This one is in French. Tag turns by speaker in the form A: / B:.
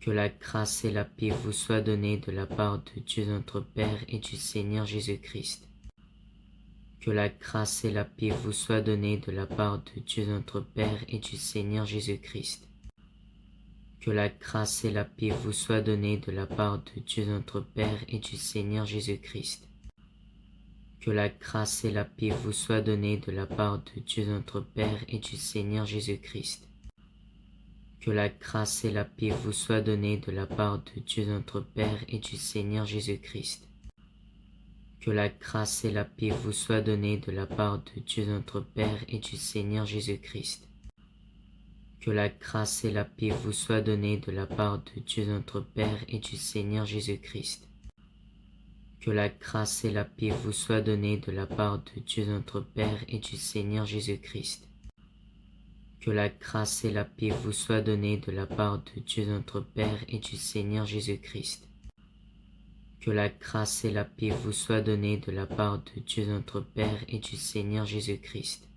A: Que la grâce et la paix vous soient données de la part de Dieu notre Père et du Seigneur Jésus-Christ. Que la grâce et la paix vous soient données de la part de Dieu notre Père et du Seigneur Jésus-Christ. Que la grâce et la paix vous soient données de la part de Dieu notre Père et du Seigneur Jésus-Christ. Que la grâce et la paix vous soient données de la part de Dieu notre Père et du Seigneur Jésus-Christ. Que la grâce et la paix vous soient données de la part de Dieu notre Père et du Seigneur Jésus-Christ. Que la grâce et la paix vous soient données de la part de Dieu notre Père et du Seigneur Jésus-Christ. Que la grâce et la paix vous soient données de la part de Dieu notre Père et du Seigneur Jésus-Christ. Que la grâce et la paix vous soient données de la part de Dieu notre Père et du Seigneur Jésus-Christ. Que la grâce et la paix vous soient données de la part de Dieu notre Père et du Seigneur Jésus-Christ. Que la grâce et la paix vous soient données de la part de Dieu notre Père et du Seigneur Jésus-Christ.